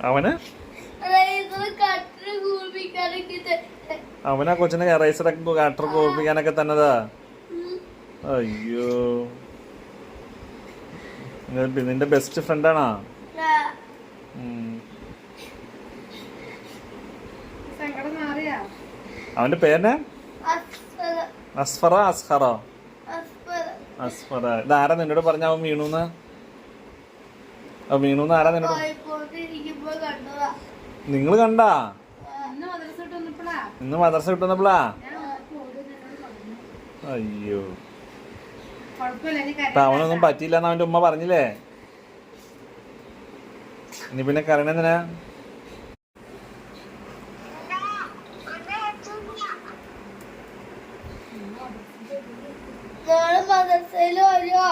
അവന് അവനാ കൊച്ചിനെ എറൈസറൊക്കെ കട്ടർ കോർപ്പിക്കാനൊക്കെ തന്നതാ. അയ്യോ, നിന്റെ ബെസ്റ്റ് ഫ്രണ്ടാണോ? അവന്റെ പേരെന്നാ? അസ്ഫറ അസ്ഹറോ? അസ്ഫറ. ഇതാരാ നിന്നോട് പറഞ്ഞ അവൻ വീണൂന്ന്? വീണൂന്ന് ആരാ നിന്നോട്? നിങ്ങള് കണ്ടാ? ഇന്ന് മദ്രസ വിട്ടുവന്നപ്പോളാ? അയ്യോ, അവനൊന്നും പറ്റിയില്ലെന്ന് അവന്റെ ഉമ്മ പറഞ്ഞില്ലേ? ഇനി പിന്നെ കരണെന്തിനാ? മദ്രസയില് വരുമോ?